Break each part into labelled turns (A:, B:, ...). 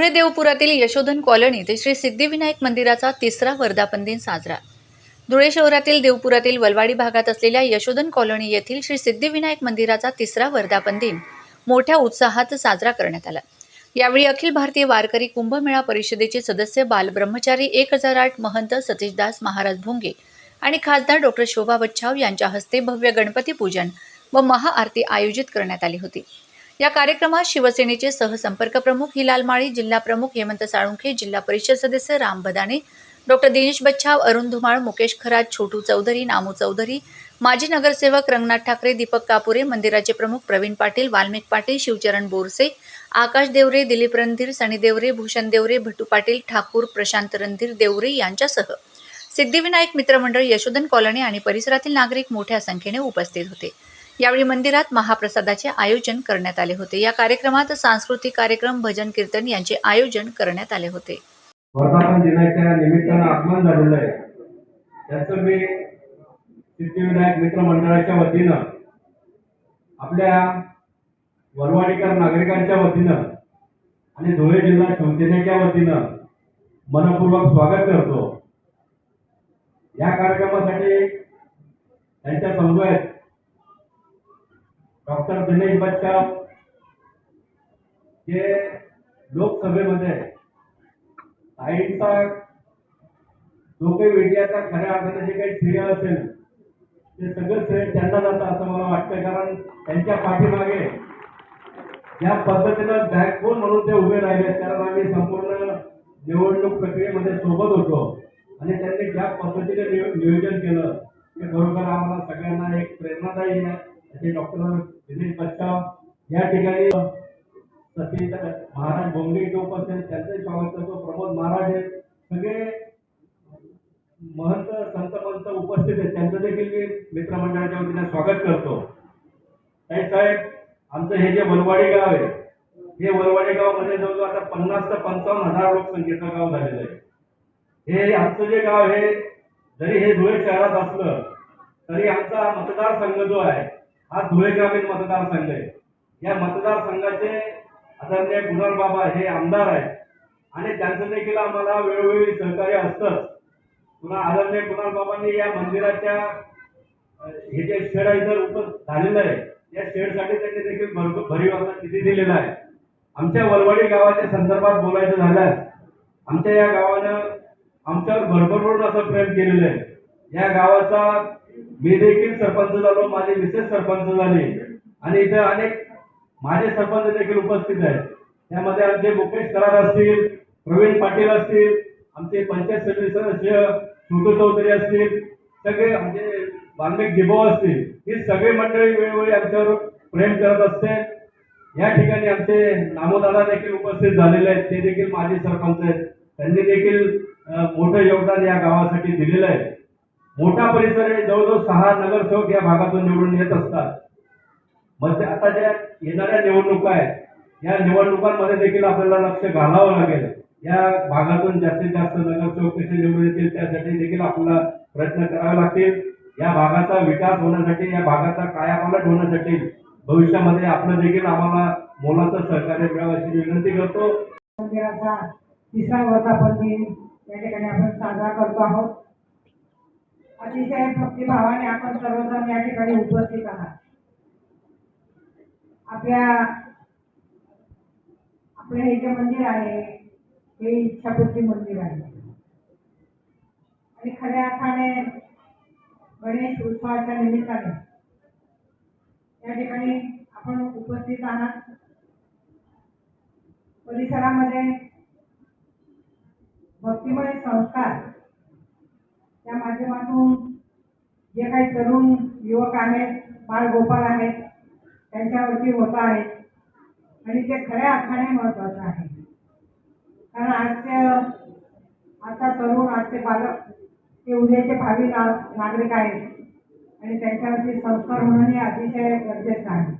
A: धुळे देवपुरातील यशोधन कॉलनीत श्री सिद्धिविनायक मंदिराचा तिसरा वर्धापन दिन साजरा। धुळे शहरातील देवपुरातील वलवाडी भागात असलेल्या यशोधन कॉलनी येथील श्री सिद्धिविनायक मंदिराचा तिसरा वर्धापन दिन मोठ्या उत्साहात साजरा करण्यात आला। यावेळी अखिल भारतीय वारकरी कुंभमेळा परिषदेचे सदस्य बालब्रह्मचारी 1008 महंत सतीशदास महाराज भोंगे आणि खासदार डॉ. शोभा बच्छाव यांच्या हस्ते भव्य गणपती पूजन व महाआरती आयोजित करण्यात आली होती। या कार्यक्रमात शिवसेनेचे सहसंपर्क प्रमुख हिलाल माळी, जिल्हा प्रमुख हेमंत साळुंखे, जिल्हा परिषद सदस्य राम बदाने, डॉ. दिनेश बच्छाव, अरुण धुमाळ, मुकेश खरात, छोटू चौधरी, नामू चौधरी, माजी नगरसेवक रंगनाथ ठाकरे, दीपक कापुरे, मंदिराचे प्रमुख प्रवीण पाटील, वाल्मिक पाटील, शिवचरण बोरसे, आकाश देवरे, दिलीप रणधीर, सनी देवरे, भूषण देवरे, भट्टू पाटील, ठाकूर, प्रशांत रणधीर देवरे यांच्यासह सिद्धिविनायक मित्रमंडळ, यशोधन कॉलनी आणि परिसरातील नागरिक मोठ्या संख्येने उपस्थित होते। यावेळी मंदिरात महाप्रसादाचे आयोजन करण्यात आले होते। या कार्यक्रमात सांस्कृतिक कार्यक्रम, भजन कीर्तन यांचे आयोजन करण्यात आले होते।
B: वर्धापन दिनाच्या निमित्तानं आगमन झालेलं आहे, त्याचं मी सिद्धिविनायक मित्र मंडळाच्या वतीनं आपल्या वरवाडीकर नागरिकांच्या वतीनं आणि धुळे जिल्हा शिवसेनेच्या वतीनं मनपूर्वक स्वागत करतो। या कार्यक्रमासाठी त्यांच्या समवेत डॉक्टर दिनेश बच्छाव जे लोकसभेमध्ये ताईंचा जो काही मीडियाचा खऱ्या अर्थाने जे काही श्रेय असेल ते सगळं श्रेय त्यांना जातं असं मला वाटतं। कारण त्यांच्या पाठीमागे ज्या पद्धतीनं बॅकबोन म्हणून ते उभे राहिले, कारण आम्ही संपूर्ण निवडणूक प्रक्रियेमध्ये सोबत होतो आणि त्यांनी ज्या पद्धतीने नियोजन केलं ते बरोबर आम्हाला सगळ्यांना एक प्रेरणादायी आहे। ते डॉक्टर दिनेश बच्छाव या ठिकाणी सतीश महाराज भोंगे इथे उपस्थित, त्यांचे स्वागत करतो। प्रमोद महाराज हे सगळे महंत संत मंत उपस्थित आहेत, त्यांचं देखील मी मित्रमंडळाच्या वतीने स्वागत करतो। साहेब, आमचं हे जे वलवाडी गाव आहे, हे वलवाडी गावामध्ये जवळजवळ आता 50 ते 55,000 लोकसंख्येचं गाव झालेलं आहे। हे आमचं जे गाव आहे, जरी हे धुळे शहरात असलं तरी आमचा मतदारसंघ जो आहे हा धुळे ग्रामीण मतदारसंघ आहे। या मतदारसंघाचे आदरणीय कुणाल बाबा हे आमदार आहेत आणि त्यांचं देखील आम्हाला वेळोवेळी सहकार्य असतं। पुन्हा आदरणीय कुणाल बाबांनी या मंदिराच्या हे जे शेड झालेलं आहे, या शेडसाठी त्यांनी देखील भरीव असा निधी दिलेला आहे। आमच्या वलवाडी गावाच्या संदर्भात बोलायचं झाल्यास, आमच्या या गावानं आमच्यावर भरभरून असं प्रेम केलेलं आहे। या गावाचा मी देखील सरपंच झालो, माझे मिसेस सरपंच झाले आणि इथे अनेक माझे सरपंच देखील उपस्थित आहेत। त्यामध्ये आमचे मुकेश खरात असतील, प्रवीण पाटील असतील, आमचे पंचायत समिती सदस्य छोटू चौधरी असतील, सगळे आमचे वाल्मिक जिभाऊ असतील, ही सगळी मंडळी वेळोवेळी आमच्यावर प्रेम करत असते। या ठिकाणी आमचे नामोदादा देखील उपस्थित झालेले आहेत, ते देखील माजी सरपंच आहेत, त्यांनी देखील मोठं योगदान या गावासाठी दिलेलं आहे। मोठा परिसर आहे, जवळजवळ 6 नगरसेवक या भागातून निवडून येत असतात। मग आता ज्या येणाऱ्या निवडणुका आहेत, या निवडणुकांमध्ये देखील आपल्याला लक्ष घालावं लागेल। या भागातून जास्तीत जास्त नगरसेवक कसे निवडून येतील त्यासाठी देखील आपल्याला प्रयत्न करावे लागतील। या भागाचा विकास होण्यासाठी, या भागाचा कायापालट होण्यासाठी भविष्यामध्ये आपलं देखील आम्हाला मोलाचं सहकार्य मिळावं अशी विनंती करतो।
C: मंदिराचा तिसरा वर्धापन दिन या ठिकाणी आपण साजरा करतो आहोत। अतिशय भक्तिभावाने आपण सर्वजण या ठिकाणी उपस्थित आहात। आपले हे जे मंदिर आहे हे इच्छापूर्ती मंदिर आहे आणि खऱ्या अर्थाने गणेश उत्सवाच्या निमित्ताने या ठिकाणी आपण उपस्थित आहात। परिसरामध्ये भक्तिमय संस्कार त्या माध्यमातून जे काही तरुण युवक आहेत, बाळगोपाल आहेत, त्यांच्यावरती होत आहेत आणि ते खऱ्या अर्थाने महत्त्वाचं आहे। कारण आजचा तरुण, आजचे बालक ते उद्याचे भावी नागरिक आहेत आणि त्यांच्यावरती संस्कार होणं हे अतिशय गरजेचं आहे।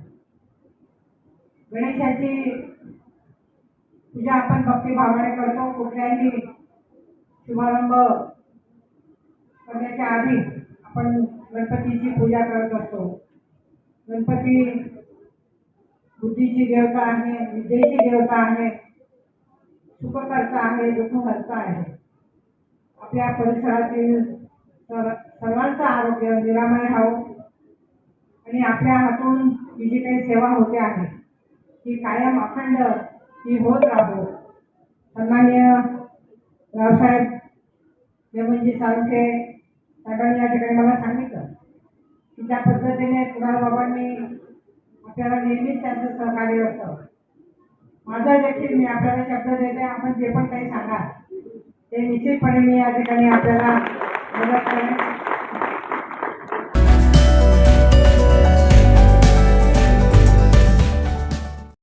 C: गणेशाची पूजा आपण भक्तिभावाने करतो। कुठल्याही शुभारंभ करण्याच्या आधी आपण गणपतीची पूजा करत असतो। गणपती बुद्धीची देवता आहे, विद्येची देवता आहे सुखकर्ता आहे, दुःखहर्ता आहे. आपल्या परिसरातील सर्वांचं आरोग्य निरामय राहावं आणि आपल्या हातून ही जी काही सेवा होते आहे ती कायम अखंड ही होत राहो. सन्माननीय रावसाहेब देवणजी साळुंखे साहेबांनी या ठिकाणी मला सांगितलं की ज्या पद्धतीने कुणाल बाबांनी आपल्याला नेहमीच त्यांचं सहकार्य असतं. माझा देखील मी आपल्याला शब्द देते, आपण जे पण काही सांगाल ते निश्चितपणे मी या ठिकाणी आपल्याला मदत करेन.